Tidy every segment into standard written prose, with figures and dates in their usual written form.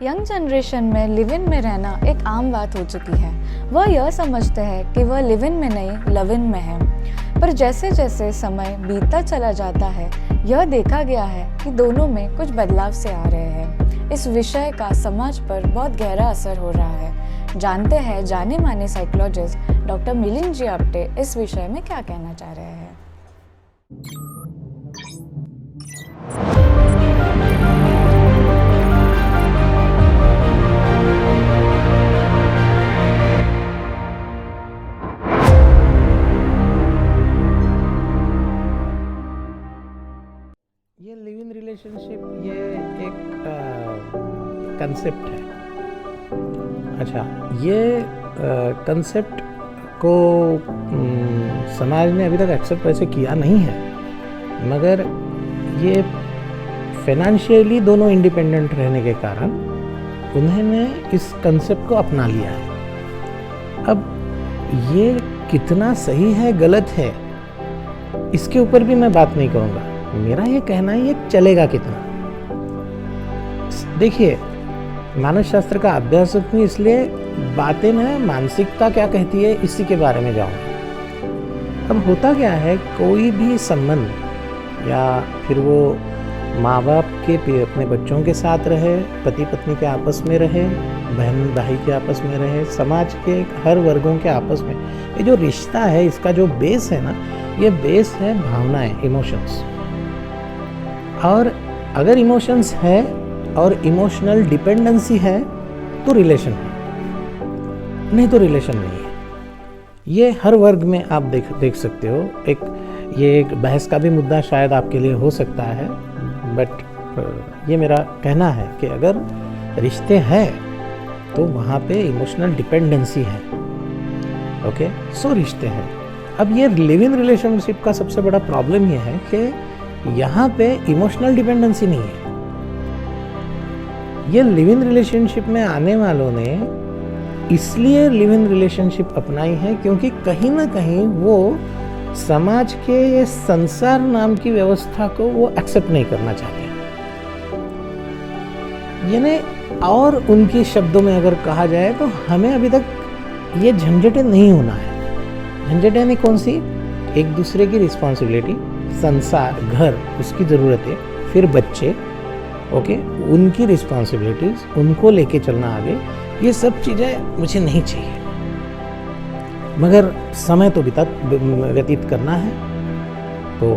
Young generation में live in में रहना एक आम बात हो चुकी है। वह यह समझते हैं कि वह लिव इन में नहीं लव इन में है। पर जैसे जैसे समय बीतता चला जाता है, यह देखा गया है कि दोनों में कुछ बदलाव से आ रहे हैं। इस विषय का समाज पर बहुत गहरा असर हो रहा है। जानते हैं जाने माने साइकोलॉजिस्ट डॉक्टर मिलिंद जी आप्टे इस विषय में क्या कहना चाह रहे हैं। ये लिव इन रिलेशनशिप ये एक कंसेप्ट है। अच्छा, ये कंसेप्ट को समाज ने अभी तक एक्सेप्ट वैसे किया नहीं है, मगर ये फाइनेंशियली दोनों इंडिपेंडेंट रहने के कारण उन्होंने इस कंसेप्ट को अपना लिया है। अब ये कितना सही है गलत है इसके ऊपर भी मैं बात नहीं करूँगा। मेरा ये कहना है ये चलेगा कितना। देखिए, मानव शास्त्र का अभ्यास हूँ, इसलिए बातें मैं मानसिकता क्या कहती है इसी के बारे में जाऊँगा। अब होता क्या है, कोई भी संबंध या फिर वो माँ बाप के अपने बच्चों के साथ रहे, पति पत्नी के आपस में रहे, बहन भाई के आपस में रहे, समाज के हर वर्गों के आपस में, ये जो रिश्ता है इसका जो बेस है ना, ये बेस है भावनाएं, इमोशंस। और अगर इमोशंस है और इमोशनल डिपेंडेंसी है तो रिलेशन है, नहीं तो रिलेशन नहीं है। ये हर वर्ग में आप देख सकते हो। ये एक बहस का भी मुद्दा शायद आपके लिए हो सकता है, बट ये मेरा कहना है कि अगर रिश्ते हैं तो वहाँ पे इमोशनल डिपेंडेंसी है। ओके, सो रिश्ते हैं। अब ये लिव इन रिलेशनशिप का सबसे बड़ा प्रॉब्लम ये है कि यहाँ पे इमोशनल डिपेंडेंसी नहीं है। ये लिव इन रिलेशनशिप में आने वालों ने इसलिए लिव इन रिलेशनशिप अपनाई है क्योंकि कहीं ना कहीं वो समाज के ये संसार नाम की व्यवस्था को वो एक्सेप्ट नहीं करना चाहते। यानी और उनके शब्दों में अगर कहा जाए तो हमें अभी तक ये झंझटें नहीं होना है। झंझटें यानी कौन सी? एक दूसरे की रिस्पॉन्सिबिलिटी, संसार, घर, उसकी ज़रूरतें, फिर बच्चे, ओके, उनकी रिस्पॉन्सिबिलिटीज़, उनको लेके चलना आगे, ये सब चीज़ें मुझे नहीं चाहिए। मगर समय तो व्यतीत करना है तो,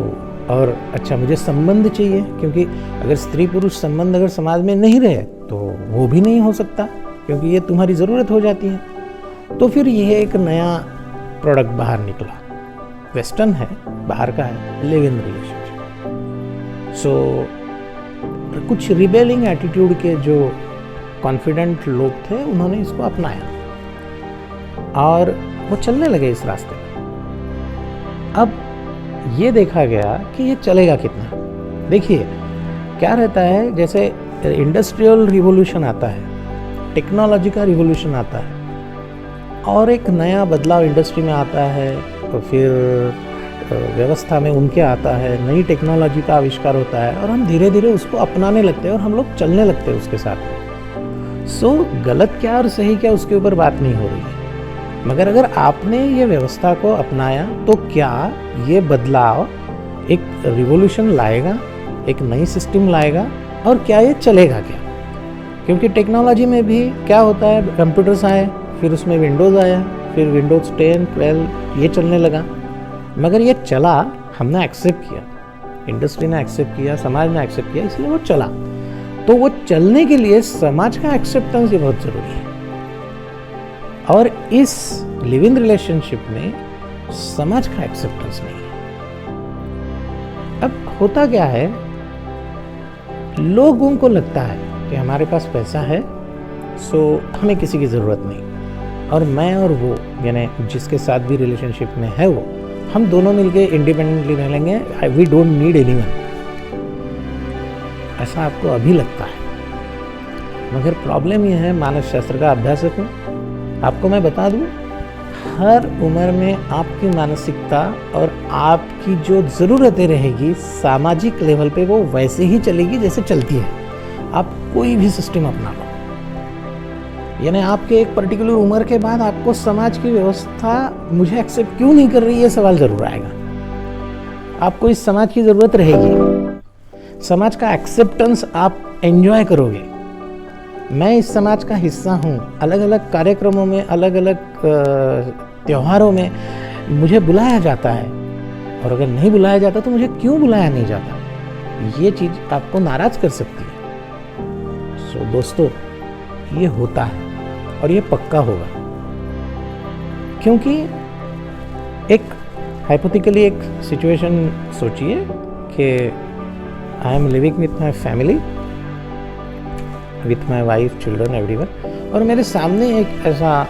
और अच्छा मुझे संबंध चाहिए, क्योंकि अगर स्त्री पुरुष संबंध अगर समाज में नहीं रहे तो वो भी नहीं हो सकता, क्योंकि ये तुम्हारी ज़रूरत हो जाती है। तो फिर यह एक नया प्रोडक्ट बाहर निकला, वेस्टर्न है, बाहर का है, लिव इन रिलेशनशिप। सो कुछ रिबेलिंग एटीट्यूड के जो कॉन्फिडेंट लोग थे उन्होंने इसको अपनाया और वो चलने लगे इस रास्ते में। अब ये देखा गया कि ये चलेगा कितना। देखिए क्या रहता है, जैसे इंडस्ट्रियल रिवॉल्यूशन आता है, टेक्नोलॉजी का रिवॉल्यूशन आता है और एक नया बदलाव इंडस्ट्री में आता है, तो फिर व्यवस्था में उनके आता है, नई टेक्नोलॉजी का आविष्कार होता है और हम धीरे धीरे उसको अपनाने लगते हैं और हम लोग चलने लगते हैं उसके साथ। सो गलत क्या और सही क्या उसके ऊपर बात नहीं हो रही है, मगर अगर आपने ये व्यवस्था को अपनाया तो क्या ये बदलाव एक रिवॉल्यूशन लाएगा, एक नई सिस्टम लाएगा, और क्या ये चलेगा क्या? क्योंकि टेक्नोलॉजी में भी क्या होता है, कंप्यूटर्स आए, फिर उसमें विंडोज़ आया, फिर विंडोज़ 10, 12 ये चलने लगा, मगर ये चला, हमने एक्सेप्ट किया, इंडस्ट्री ने एक्सेप्ट किया, समाज ने एक्सेप्ट किया, इसलिए वो चला। तो वो चलने के लिए समाज का एक्सेप्टेंस ये बहुत ज़रूरी है। और इस लिव इन रिलेशनशिप में समाज का एक्सेप्टेंस नहीं है। अब होता क्या है, लोगों को लगता है कि हमारे पास पैसा है, सो हमें किसी की ज़रूरत नहीं, और मैं और वो, यानी जिसके साथ भी रिलेशनशिप में है वो, हम दोनों मिलके इंडिपेंडेंटली रह लेंगे, वी डोंट नीड एनीवन। ऐसा आपको अभी लगता है, मगर प्रॉब्लम यह है, मानव शास्त्र का अभ्यासक हूँ, आपको मैं बता दूँ, हर उम्र में आपकी मानसिकता और आपकी जो ज़रूरतें रहेगी सामाजिक लेवल पे वो वैसे ही चलेगी जैसे चलती है। आप कोई भी सिस्टम अपना लो, यानी आपके एक पर्टिकुलर उम्र के बाद आपको समाज की व्यवस्था मुझे एक्सेप्ट क्यों नहीं कर रही, ये सवाल जरूर आएगा। आपको इस समाज की जरूरत रहेगी, समाज का एक्सेप्टेंस आप एंजॉय करोगे। मैं इस समाज का हिस्सा हूँ, अलग अलग कार्यक्रमों में, अलग अलग त्योहारों में मुझे बुलाया जाता है, और अगर नहीं बुलाया जाता तो मुझे क्यों बुलाया नहीं जाता, ये चीज़ आपको नाराज कर सकती है। सो दोस्तों, ये होता है और ये पक्का होगा, क्योंकि एक हाइपोथेटिकली एक सिचुएशन सोचिए कि I am living with my family, with my wife, children, everyone, और मेरे सामने एक ऐसा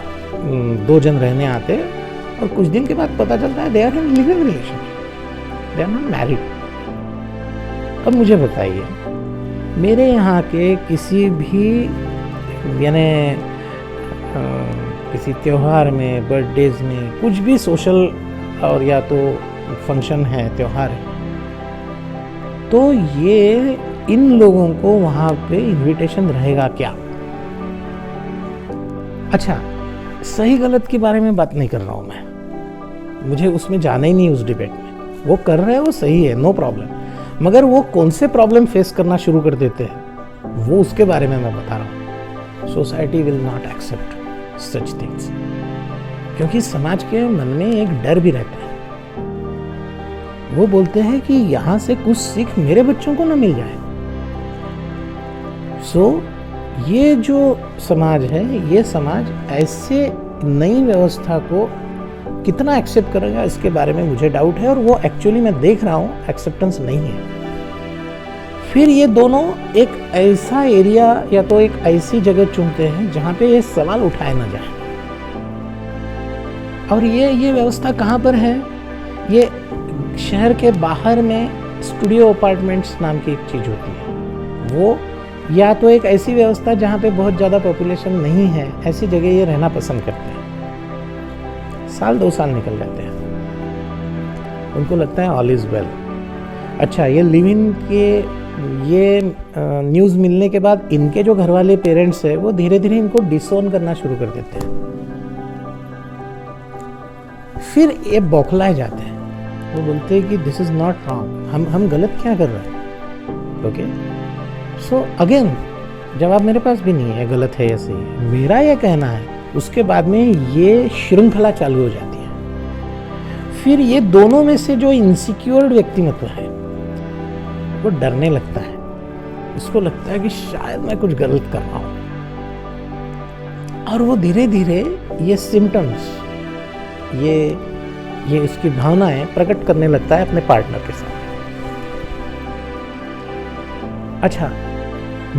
2 जन रहने आते हैं और कुछ दिन के बाद पता चलता है they are in living relation, they are not married. अब मुझे बताइए, मेरे यहाँ के किसी भी यानी किसी त्यौहार में, बर्थडेज में, कुछ भी सोशल और या तो फंक्शन है, त्यौहार है, तो ये इन लोगों को वहाँ पे इनविटेशन रहेगा क्या? अच्छा, सही गलत के बारे में बात नहीं कर रहा हूँ मैं, मुझे उसमें जाना ही नहीं उस डिबेट में। वो कर रहे हैं वो सही है, नो प्रॉब्लम, मगर वो कौन से प्रॉब्लम फेस करना शुरू कर देते हैं वो उसके बारे में मैं बता रहा हूँ। Society will not accept such things, क्योंकि समाज के मन में एक डर भी रहता है। वो बोलते हैं कि यहाँ से कुछ सीख मेरे बच्चों को ना मिल जाए। सो ये जो समाज है, ये समाज ऐसे नई व्यवस्था को कितना एक्सेप्ट करेगा इसके बारे में मुझे डाउट है, और वो एक्चुअली मैं देख रहा हूँ एक्सेप्टेंस नहीं है। फिर ये दोनों एक ऐसा एरिया या तो एक ऐसी जगह चुनते हैं जहाँ पे ये सवाल उठाए ना जाए। और ये व्यवस्था कहाँ पर है? ये शहर के बाहर में स्टूडियो अपार्टमेंट्स नाम की एक चीज़ होती है। वो या तो एक ऐसी व्यवस्था जहाँ पे बहुत ज़्यादा पॉपुलेशन नहीं है, ऐसी जगह ये रहना पसंद करते हैं। साल 2 साल निकल जाते हैं, उनको लगता है ऑल इज़ वेल। अच्छा, ये लिव इन के ये न्यूज़ मिलने के बाद इनके जो घर वाले पेरेंट्स हैं वो धीरे धीरे इनको डिसोन करना शुरू कर देते हैं। फिर ये बौखलाए जाते हैं, वो बोलते हैं कि दिस इज़ नॉट रॉन्ग, हम गलत क्या कर रहे हैं। ओके, सो अगेन जवाब मेरे पास भी नहीं है गलत है या सही है, मेरा ये कहना है। उसके बाद में ये श्रृंखला चालू हो जाती है। फिर ये दोनों में से जो इनसिक्योर्ड व्यक्तिमत्व है वो डरने लगता है, उसको लगता है कि शायद मैं कुछ गलत कर रहा हूं, और वो धीरे धीरे ये सिम्टम्स, ये उसकी भावनाएं प्रकट करने लगता है अपने पार्टनर के साथ। अच्छा,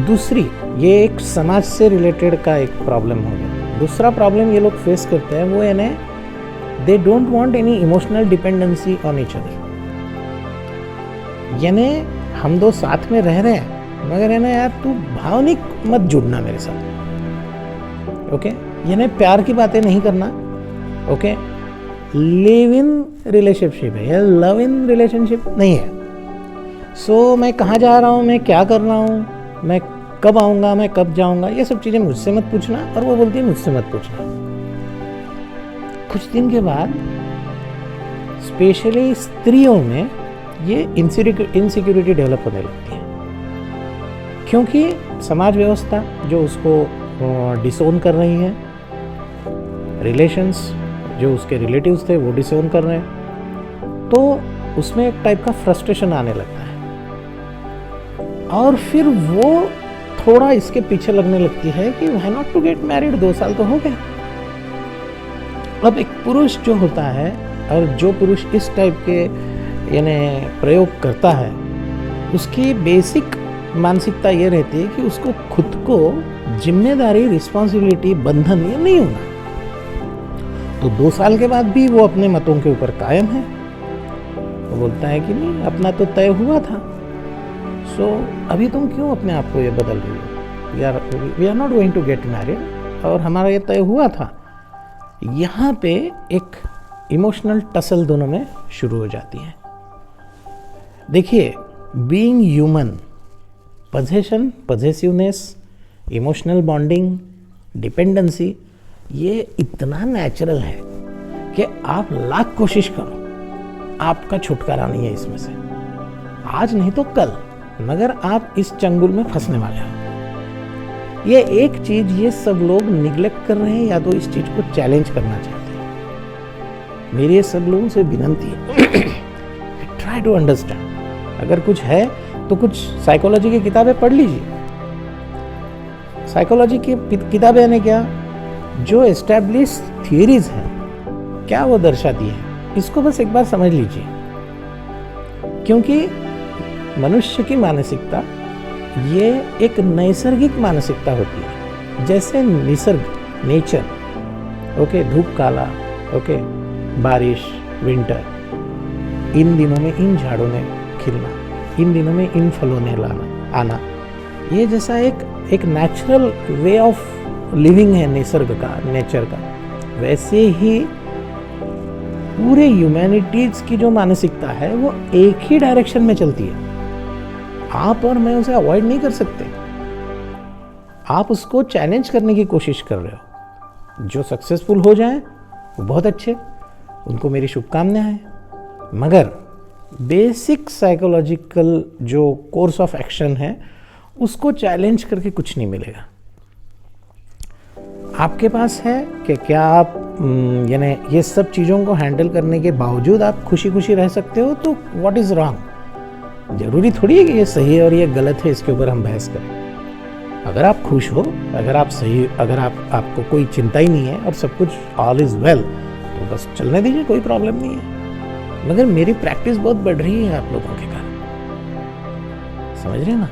दूसरी, ये एक समाज से रिलेटेड का एक प्रॉब्लम हो गया। दूसरा प्रॉब्लम ये लोग फेस करते हैं वो है ना, they don't want any emotional dependency on each other. यानी हम दो साथ में रह रहे हैं, मगर है ना यार, तू भावनिक मत जुड़ना मेरे साथ। ओके, यानी प्यार की बातें नहीं करना। ओके, लिव इन रिलेशनशिप है, या लव इन रिलेशनशिप नहीं है। सो मैं कहाँ जा रहा हूँ, मैं क्या कर रहा हूँ, मैं कब आऊँगा, मैं कब जाऊँगा, ये सब चीज़ें मुझसे मत पूछना। और वो बोलती है मुझसे मत पूछना। कुछ दिन के बाद स्पेशली स्त्रियों में ये इनसिक्योरिटी डेवलप होने लगती है, क्योंकि समाज व्यवस्था जो उसको डिसोन कर रही है, रिलेशंस जो उसके रिलेटिव्स थे वो डिसोन कर रहे हैं, तो उसमें एक टाइप का फ्रस्ट्रेशन आने लगता है। और फिर वो थोड़ा इसके पीछे लगने लगती है कि why not to get married, 2 साल तो हो गए। अब एक पुरुष जो होता है, और जो पुरुष इस टाइप के यानी प्रयोग करता है, उसकी बेसिक मानसिकता ये रहती है कि उसको खुद को जिम्मेदारी, रिस्पॉन्सिबिलिटी, बंधन ये नहीं होना। तो 2 साल के बाद भी वो अपने मतों के ऊपर कायम है। वो बोलता है कि नहीं, अपना तो तय हुआ था, सो अभी तुम क्यों अपने आप को ये बदल रही हो? We are not going to get married, और हमारा ये तय हुआ था। यहाँ पे एक इमोशनल टसल दोनों में शुरू हो जाती है। देखिए, being human, possession, possessiveness, emotional bonding, dependency, ये इतना नेचुरल है कि आप लाख कोशिश करो, आपका छुटकारा नहीं है इसमें से। आज नहीं तो कल, मगर आप इस चंगुल में फंसने वाले हो। ये एक चीज ये सब लोग निग्लेक्ट कर रहे हैं, या तो इस चीज को चैलेंज करना चाहते हैं। मेरी ये सब लोगों से विनंती है, ट्राई टू अंडरस्टैंड। अगर कुछ है तो कुछ साइकोलॉजी की किताबें पढ़ लीजिए। साइकोलॉजी की किताबें यानी क्या, जो एस्टैब्लिश थियरीज हैं क्या वो दर्शाती है, इसको बस एक बार समझ लीजिए। क्योंकि मनुष्य की मानसिकता ये एक नैसर्गिक मानसिकता होती है, जैसे निसर्ग, नेचर, ओके, धूप काला, ओके, बारिश, विंटर, इन दिनों में इन झाड़ों ने खिलना, इन दिनों में इन फलों ने आना, ये जैसा एक नेचुरल वे ऑफ लिविंग है निसर्ग का, नेचर का, वैसे ही पूरे ह्यूमैनिटीज की जो मानसिकता है वो एक ही डायरेक्शन में चलती है। आप और मैं उसे अवॉइड नहीं कर सकते, आप उसको चैलेंज करने की कोशिश कर रहे हो। जो सक्सेसफुल हो जाएं वो बहुत अच्छे, उनको मेरी शुभकामनाएं हैं। मगर बेसिक साइकोलॉजिकल जो कोर्स ऑफ एक्शन है उसको चैलेंज करके कुछ नहीं मिलेगा। आपके पास है कि क्या आप यानी ये सब चीज़ों को हैंडल करने के बावजूद आप खुशी खुशी रह सकते हो, तो व्हाट इज़ रॉन्ग? जरूरी थोड़ी है कि ये सही है और ये गलत है, इसके ऊपर हम बहस करें। अगर आप खुश हो, अगर आप सही, अगर आपको कोई चिंता ही नहीं है और सब कुछ ऑल इज़ वेल, तो बस चलने दीजिए, कोई प्रॉब्लम नहीं है। मगर मेरी प्रैक्टिस बहुत बढ़ रही है आप लोगों के कारण, समझ रहे हैं ना?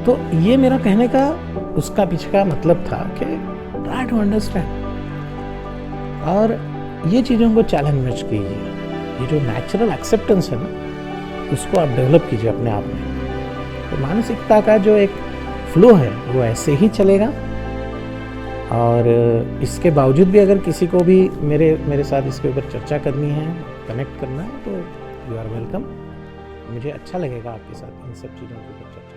तो ये मेरा कहने का उसका पीछे का मतलब था कि ट्राई टू अंडरस्टैंड, और ये चीज़ों को चैलेंज मत कीजिए। ये जो नेचुरल एक्सेप्टेंस है ना, उसको आप डेवलप कीजिए अपने आप में। तो मानसिकता का जो एक फ्लो है वो ऐसे ही चलेगा। और इसके बावजूद भी अगर किसी को भी मेरे साथ इसके ऊपर चर्चा करनी है, कनेक्ट करना है, तो यू आर वेलकम। मुझे अच्छा लगेगा आपके साथ इन सब चीज़ों के ऊपर चर्चा।